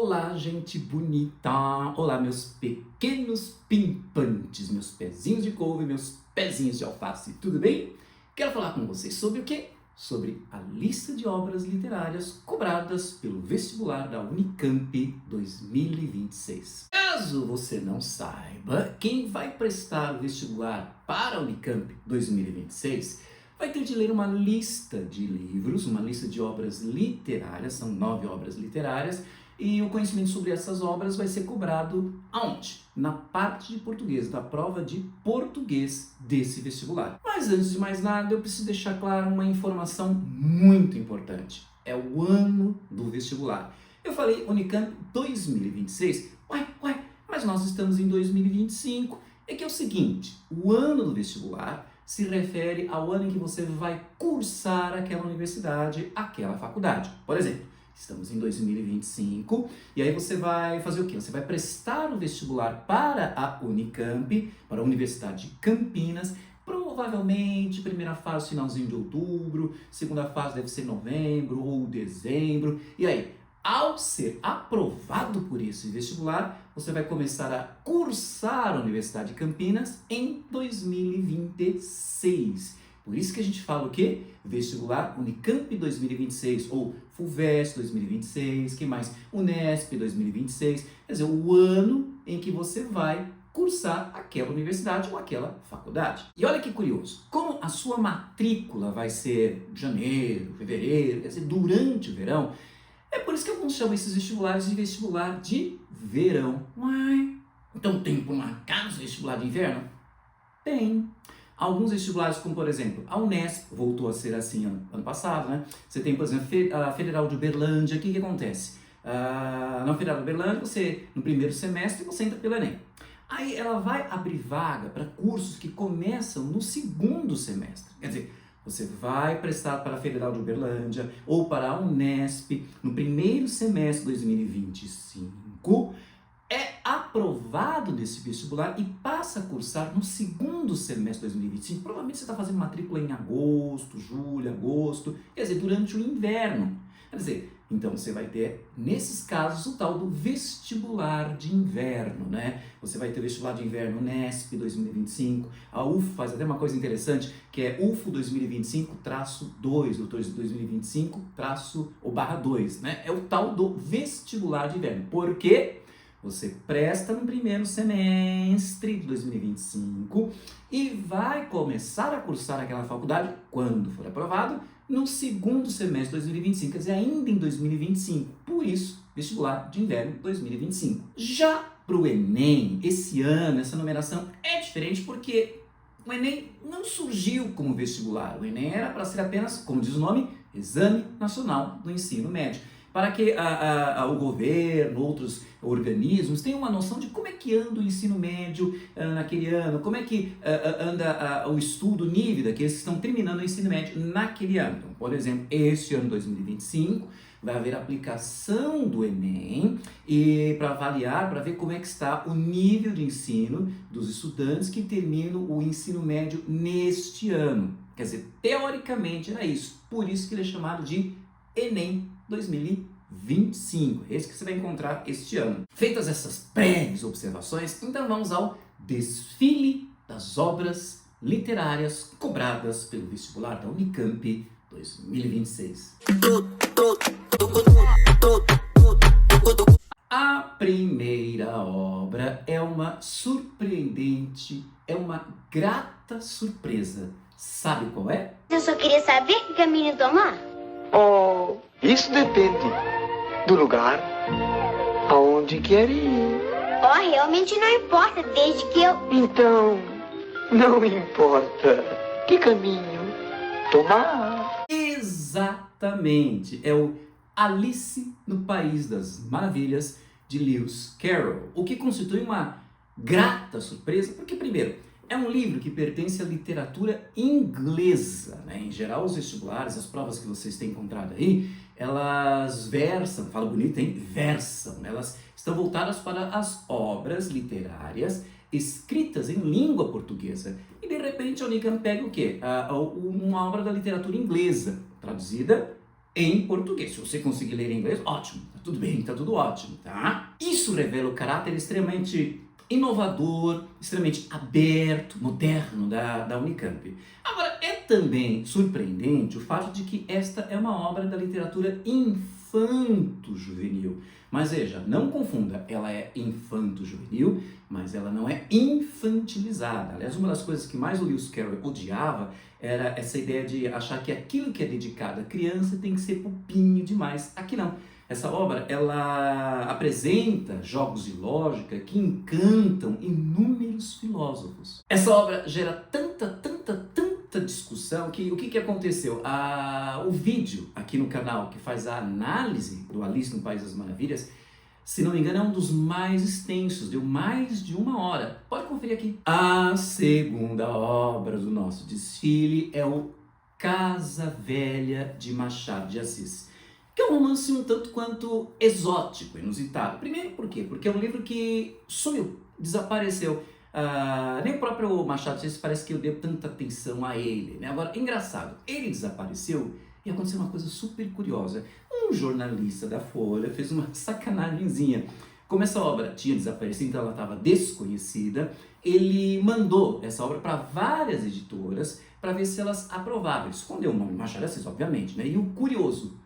Olá, gente bonita! Olá, meus pequenos pimpantes, meus pezinhos de couve, meus pezinhos de alface, tudo bem? Quero falar com vocês sobre o quê? Sobre a lista de obras literárias cobradas pelo vestibular da Unicamp 2026. Caso você não saiba, quem vai prestar o vestibular para a Unicamp 2026 vai ter de ler uma lista de livros, uma lista de obras literárias, são 9 obras literárias, e o conhecimento sobre essas obras vai ser cobrado aonde? Na parte de português, da prova de português desse vestibular. Mas antes de mais nada, eu preciso deixar claro uma informação muito importante. É o ano do vestibular. Eu falei Unicamp 2026, mas nós estamos em 2025. É que é o seguinte, o ano do vestibular se refere ao ano em que você vai cursar aquela universidade, aquela faculdade. Por exemplo, estamos em 2025 e aí você vai fazer o quê? Você vai prestar o vestibular para a Unicamp, para a Universidade de Campinas, provavelmente primeira fase finalzinho de outubro, segunda fase deve ser novembro ou dezembro. E aí, ao ser aprovado por esse vestibular, você vai começar a cursar a Universidade de Campinas em 2026. Por isso que a gente fala o quê? Vestibular Unicamp 2026 ou FUVEST 2026, que mais? Unesp 2026. Quer dizer, o ano em que você vai cursar aquela universidade ou aquela faculdade. E olha que curioso, como a sua matrícula vai ser janeiro, fevereiro, quer dizer, durante o verão, é por isso que alguns chamam esses vestibulares de vestibular de verão. Uai, então tem por um acaso vestibular de inverno? Tem. Alguns vestibulares, como por exemplo, a Unesp, voltou a ser assim ano passado, né? Você tem, por exemplo, a Federal de Uberlândia. O que acontece? Na Federal de Uberlândia, você, no primeiro semestre, você entra pelo Enem. Aí ela vai abrir vaga para cursos que começam no segundo semestre. Quer dizer, você vai prestar para a Federal de Uberlândia ou para a Unesp no primeiro semestre de 2025, é aprovado nesse vestibular e passa a cursar no segundo semestre de 2025. Provavelmente você está fazendo matrícula em agosto, julho, agosto, quer dizer, durante o inverno. Quer dizer, então você vai ter, nesses casos, o tal do vestibular de inverno, né? Você vai ter o vestibular de inverno Unesp 2025, a UFO faz até uma coisa interessante, que é UFO 2025-2, ou 2025-/2, né? É o tal do vestibular de inverno. Por quê? Você presta no primeiro semestre de 2025 e vai começar a cursar aquela faculdade, quando for aprovado, no segundo semestre de 2025, quer dizer, ainda em 2025. Por isso, vestibular de inverno 2025. Já para o Enem, esse ano, essa numeração é diferente porque o Enem não surgiu como vestibular. O Enem era para ser apenas, como diz o nome, Exame Nacional do Ensino Médio, para que o governo, outros organismos tenham uma noção de como é que anda o ensino médio naquele ano, como é que anda o estudo, o nível daqueles que estão terminando o ensino médio naquele ano. Então, por exemplo, este ano 2025 vai haver aplicação do Enem e para avaliar, para ver como é que está o nível de ensino dos estudantes que terminam o ensino médio neste ano. Quer dizer, teoricamente era isso, por isso que ele é chamado de Enem 2025, esse que você vai encontrar este ano. Feitas essas breves observações, então vamos ao desfile das obras literárias cobradas pelo vestibular da Unicamp 2026. A primeira obra é uma surpreendente, é uma grata surpresa. Sabe qual é? Eu só queria saber que caminho tomar. Oh, isso depende do lugar aonde quer ir. Oh, realmente não importa, desde que eu... Então, não importa que caminho tomar. Exatamente, é o Alice no País das Maravilhas de Lewis Carroll, o que constitui uma grata surpresa, porque primeiro, é um livro que pertence à literatura inglesa, né? Em geral, os vestibulares, as provas que vocês têm encontrado aí, elas versam, fala bonito, hein? Versam, elas estão voltadas para as obras literárias escritas em língua portuguesa. E de repente a Unicamp pega o quê? Uma obra da literatura inglesa, traduzida em português. Se você conseguir ler em inglês, ótimo, tá tudo bem, tá tudo ótimo, tá? Isso revela o caráter extremamente inovador, extremamente aberto, moderno da Unicamp. Agora, é também surpreendente o fato de que esta é uma obra da literatura infanto-juvenil. Mas veja, não confunda, ela é infanto-juvenil, mas ela não é infantilizada. Aliás, uma das coisas que mais o Lewis Carroll odiava era essa ideia de achar que aquilo que é dedicado à criança tem que ser pupinho demais. Aqui não. Essa obra, ela apresenta jogos de lógica que encantam inúmeros filósofos. Essa obra gera tanta discussão que o que aconteceu? O vídeo aqui no canal que faz a análise do Alice no País das Maravilhas, se não me engano, é um dos mais extensos, deu mais de 1 hora. Pode conferir aqui. A segunda obra do nosso desfile é o Casa Velha de Machado de Assis, que é um romance um tanto quanto exótico, inusitado. Primeiro, por quê? Porque é um livro que sumiu, desapareceu. Nem o próprio Machado de Assis parece que eu dei tanta atenção a ele, né? Agora, engraçado, ele desapareceu e aconteceu uma coisa super curiosa. Um jornalista da Folha fez uma sacanagemzinha. Como essa obra tinha desaparecido, então ela estava desconhecida, ele mandou essa obra para várias editoras para ver se elas aprovavam. Ele escondeu o nome Machado de Assis, obviamente, né? E o curioso,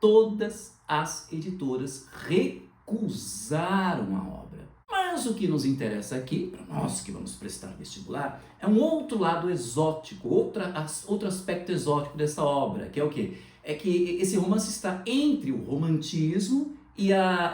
todas as editoras recusaram a obra. Mas o que nos interessa aqui, para nós que vamos prestar vestibular, é um outro lado exótico, outro aspecto exótico dessa obra, que é o quê? É que esse romance está entre o romantismo e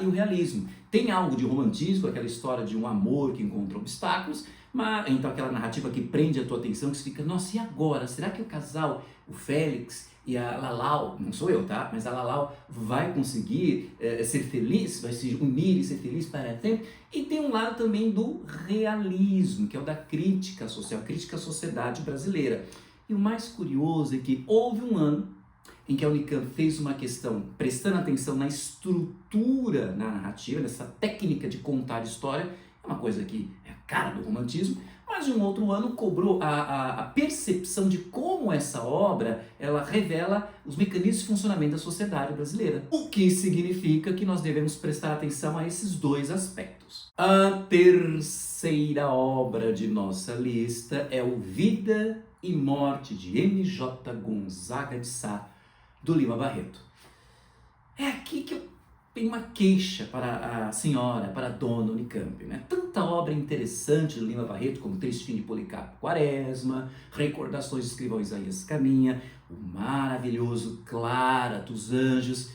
o realismo. Tem algo de romantismo, aquela história de um amor que encontra obstáculos, mas então aquela narrativa que prende a tua atenção, que você fica, nossa, e agora? Será que o casal, o Félix e a Lalau, não sou eu, tá? Mas a Lalau vai conseguir ser feliz, vai se unir e ser feliz para sempre? E tem um lado também do realismo, que é o da crítica social, crítica à sociedade brasileira. E o mais curioso é que houve um ano em que a Unicamp fez uma questão prestando atenção na estrutura na narrativa, nessa técnica de contar história, é uma coisa que é a cara do romantismo, mas em um outro ano cobrou a percepção de como essa obra ela revela os mecanismos de funcionamento da sociedade brasileira. O que significa que nós devemos prestar atenção a esses dois aspectos. A terceira obra de nossa lista é o Vida e Morte de M.J. Gonzaga de Sá, do Lima Barreto. É aqui que eu tenho uma queixa para a senhora, para a dona Unicamp, né? Tanta obra interessante do Lima Barreto, como Triste Fim de Policarpo Quaresma, Recordações de Escrivão Isaías Caminha, o maravilhoso Clara dos Anjos,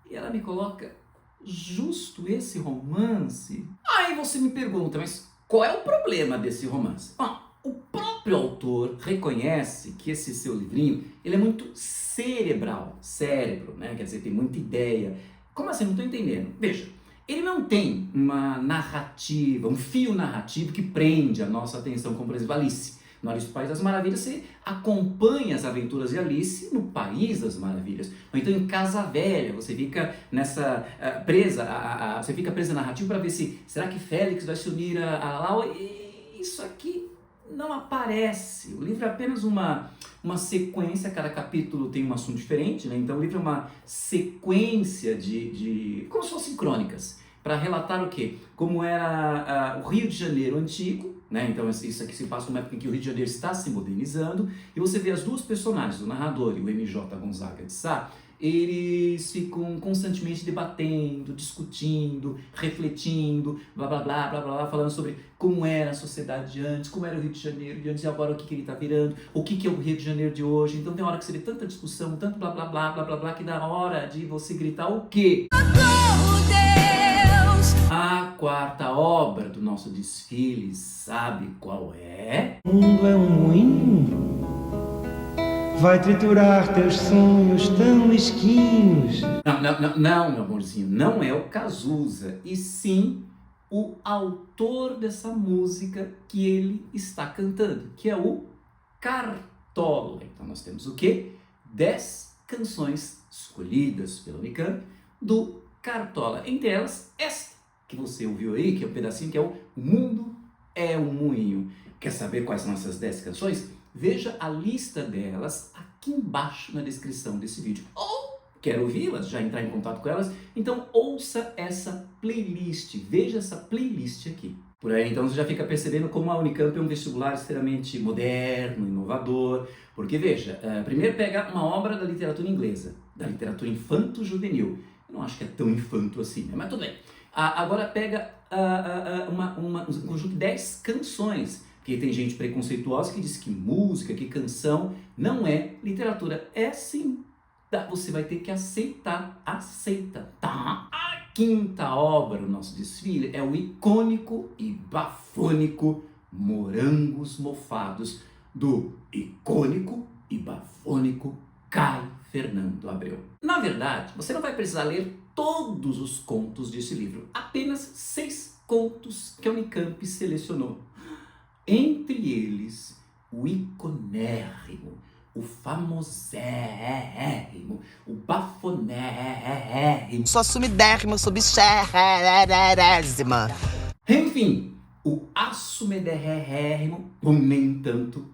e ela me coloca justo esse romance. Aí você me pergunta, mas qual é o problema desse romance? Bom, o próprio autor reconhece que esse seu livrinho, ele é muito cerebral, cérebro, né? Quer dizer, tem muita ideia. Como assim? Não estou entendendo. Veja, ele não tem uma narrativa, um fio narrativo que prende a nossa atenção, como por exemplo Alice. No Alice no País das Maravilhas, você acompanha as aventuras de Alice no País das Maravilhas. Ou então em Casa Velha, você fica nessa você fica presa na narrativa para ver se será que Félix vai se unir a Laura. E isso aqui não aparece. O livro é apenas uma sequência, cada capítulo tem um assunto diferente, né? Então o livro é uma sequência de como se fossem crônicas, para relatar o quê? Como era o Rio de Janeiro antigo, né? Então isso aqui se passa numa época em que o Rio de Janeiro está se modernizando, e você vê as duas personagens, o narrador e o M.J. Gonzaga de Sá, eles ficam constantemente debatendo, discutindo, refletindo, blá blá blá blá blá, falando sobre como era a sociedade de antes, como era o Rio de Janeiro de antes e agora o que ele está virando, o que é o Rio de Janeiro de hoje. Então tem hora que você vê tanta discussão, tanto blá blá blá blá blá blá, que dá hora de você gritar o quê? A quarta obra do nosso desfile, sabe qual é? O mundo é um moinho. Vai triturar teus sonhos tão mesquinhos. Não, meu amorzinho, não é o Cazuza, e sim o autor dessa música que ele está cantando, que é o Cartola. Então nós temos o quê? 10 canções escolhidas pela Unicamp do Cartola. Entre elas, esta que você ouviu aí, que é um pedacinho, que é o Mundo é um Moinho. Quer saber quais são essas 10 canções? Veja a lista delas aqui embaixo na descrição desse vídeo. Ou quer ouvi-las, já entrar em contato com elas, então ouça essa playlist, veja essa playlist aqui. Por aí, então, você já fica percebendo como a Unicamp é um vestibular extremamente moderno, inovador, porque, veja, primeiro pega uma obra da literatura inglesa, da literatura infanto-juvenil. Eu não acho que é tão infanto assim, né? Mas tudo bem. Agora pega um conjunto de 10 canções, porque tem gente preconceituosa que diz que música, que canção não é literatura. É sim. Você vai ter que aceitar. Aceita, tá? A quinta obra do nosso desfile é o icônico e bafônico Morangos Mofados, do icônico e bafônico Caio Fernando Abreu. Na verdade, você não vai precisar ler todos os contos desse livro, apenas 6 contos que a Unicamp selecionou. Entre eles, o iconérrimo, o famosérrimo, o bafonérrimo, só sumidérrima, subxerésima. Enfim, o assumedérrimo, ou nem tanto,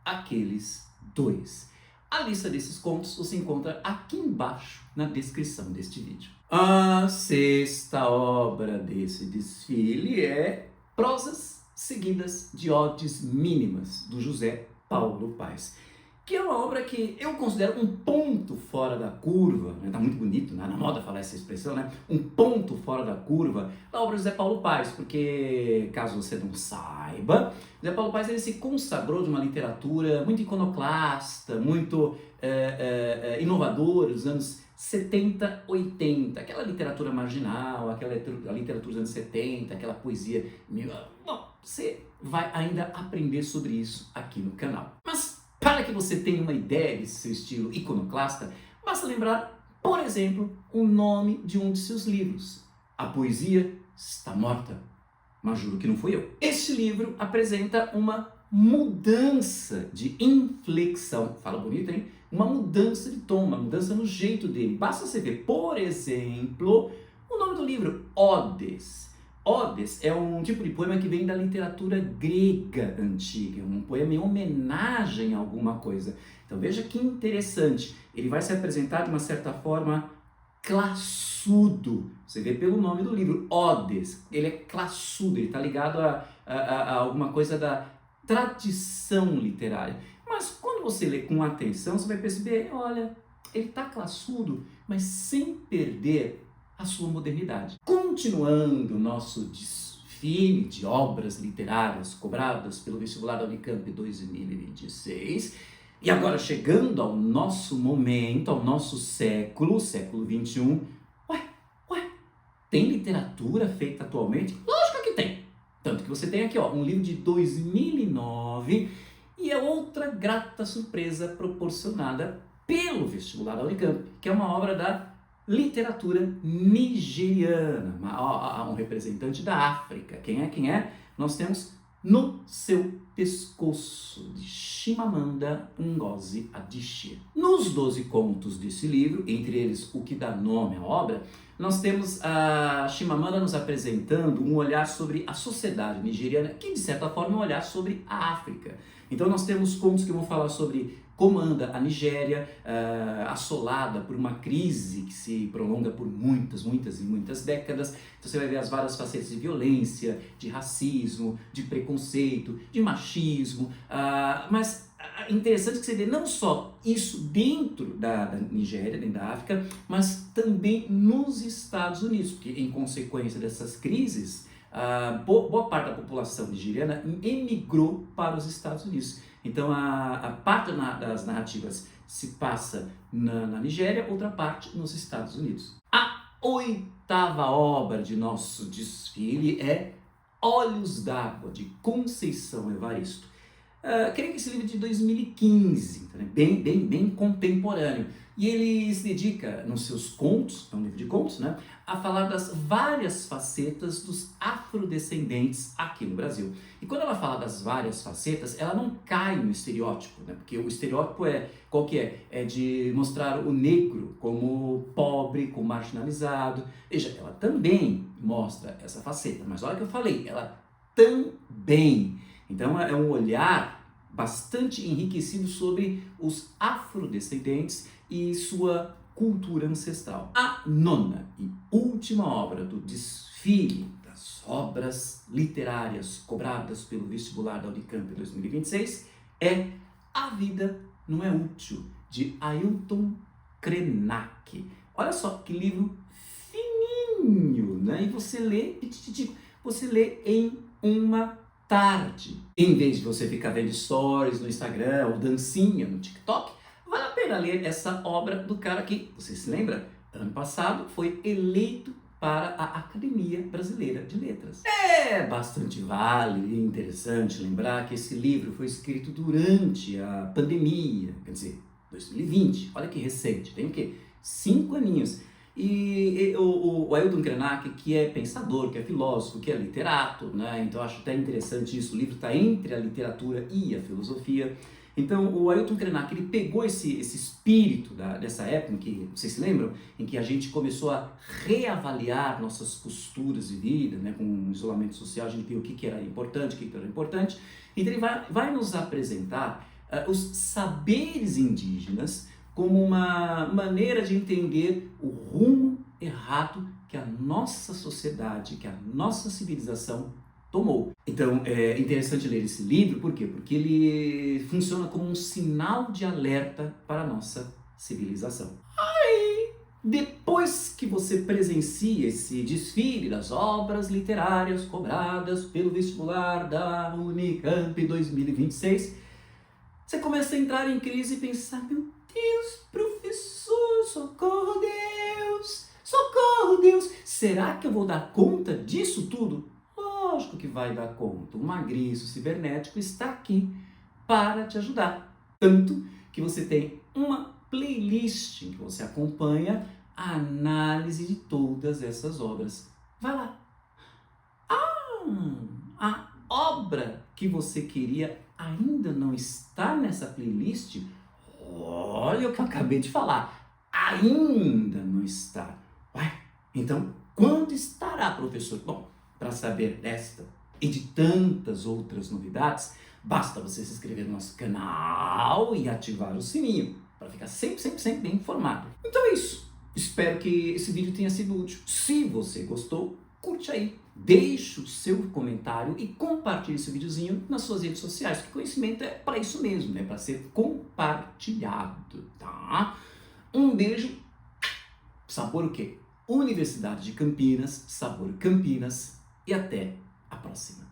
aqueles 2. A lista desses contos você encontra aqui embaixo na descrição deste vídeo. A sexta obra desse desfile é Prosas Seguidas de Odes Mínimas, do José Paulo Paes, que é uma obra que eu considero um ponto fora da curva, né? Tá muito bonito, né? Na moda falar essa expressão, né? Um ponto fora da curva da obra do José Paulo Paes, porque, caso você não saiba, José Paulo Paes ele se consagrou de uma literatura muito iconoclasta, muito inovadora, dos anos 70, 80, aquela literatura marginal, aquela literatura dos anos 70, aquela poesia... Bom, você vai ainda aprender sobre isso aqui no canal. Mas para que você tenha uma ideia desse seu estilo iconoclasta, basta lembrar, por exemplo, o nome de um de seus livros. A poesia está morta, mas juro que não fui eu. Este livro apresenta uma mudança de inflexão. Fala bonito, hein? Uma mudança de tom, uma mudança no jeito dele. Basta você ver, por exemplo, o nome do livro, Odes. Odes é um tipo de poema que vem da literatura grega antiga, um poema em homenagem a alguma coisa. Então veja que interessante, ele vai se apresentar de uma certa forma classudo. Você vê pelo nome do livro, Odes, ele é classudo, ele está ligado a alguma coisa da tradição literária. Mas quando você lê com atenção, você vai perceber, olha, ele está classudo, mas sem perder a sua modernidade. Continuando o nosso desfile de obras literárias cobradas pelo vestibular da Unicamp 2026, e agora chegando ao nosso momento, ao nosso século XXI, tem literatura feita atualmente? Lógico que tem. Tanto que você tem aqui um livro de 2009 e é outra grata surpresa proporcionada pelo vestibular da Unicamp, que é uma obra da literatura nigeriana, um representante da África. Quem é? Nós temos No Seu Pescoço, de Chimamanda Ngozi Adichie. Nos 12 contos desse livro, entre eles o que dá nome à obra, nós temos a Chimamanda nos apresentando um olhar sobre a sociedade nigeriana, que de certa forma é um olhar sobre a África. Então nós temos contos que vão falar sobre como anda a Nigéria, assolada por uma crise que se prolonga por muitas décadas. Então você vai ver as várias facetas de violência, de racismo, de preconceito, de machismo. Mas é interessante que você vê não só isso dentro da Nigéria, dentro da África, mas também nos Estados Unidos, porque em consequência dessas crises, boa parte da população nigeriana emigrou para os Estados Unidos. Então a parte das narrativas se passa na Nigéria, outra parte nos Estados Unidos. A oitava obra de nosso desfile é Olhos d'Água, de Conceição Evaristo. Creio que esse livro é de 2015, né? bem contemporâneo. E ele se dedica, nos seus contos, é um livro de contos, né, a falar das várias facetas dos afrodescendentes aqui no Brasil. E quando ela fala das várias facetas, ela não cai no estereótipo, né, porque o estereótipo qual que é? É de mostrar o negro como pobre, como marginalizado. Veja, ela também mostra essa faceta, mas olha o que eu falei, ela também. Então é um olhar bastante enriquecido sobre os afrodescendentes e sua cultura ancestral. A nona e última obra do desfile das obras literárias cobradas pelo vestibular da Unicamp 2026 é A Vida Não é Útil, de Ailton Krenak. Olha só que livro fininho, né? E você lê em uma tarde. Em vez de você ficar vendo stories no Instagram ou dancinha no TikTok, vale a pena ler essa obra do cara que, você se lembra, ano passado foi eleito para a Academia Brasileira de Letras. É bastante válido e interessante lembrar que esse livro foi escrito durante a pandemia, quer dizer, 2020, olha que recente, tem o quê? 5 aninhos. E o Ailton Krenak, que é pensador, que é filósofo, que é literato, né? Então eu acho até interessante isso, o livro está entre a literatura e a filosofia. Então o Ailton Krenak, ele pegou esse espírito dessa época, em que, vocês se lembram? Em que a gente começou a reavaliar nossas posturas de vida, né? Com o isolamento social, a gente viu o que era importante, o que não era importante. Então ele vai nos apresentar os saberes indígenas como uma maneira de entender o rumo errado que a nossa sociedade, que a nossa civilização tomou. Então é interessante ler esse livro, por quê? Porque ele funciona como um sinal de alerta para a nossa civilização. Aí, depois que você presencia esse desfile das obras literárias cobradas pelo vestibular da Unicamp 2026, você começa a entrar em crise e pensar, meu Deus, professor, socorro Deus, socorro Deus, será que eu vou dar conta disso tudo? Lógico que vai dar conta, o Magriço Cibernético está aqui para te ajudar. Tanto que você tem uma playlist em que você acompanha a análise de todas essas obras. Vai lá. A obra que você queria ainda não está nessa playlist? Olha o que eu acabei de falar, ainda não está. Ué, então quando estará, professor? Bom, para saber desta e de tantas outras novidades, basta você se inscrever no nosso canal e ativar o sininho para ficar sempre bem informado. Então é isso, espero que esse vídeo tenha sido útil. Se você gostou, curte aí, deixe o seu comentário e compartilhe esse videozinho nas suas redes sociais, porque conhecimento é para isso mesmo, né? Para ser compartilhado, tá? Um beijo, sabor o quê? Universidade de Campinas, sabor Campinas, e até a próxima.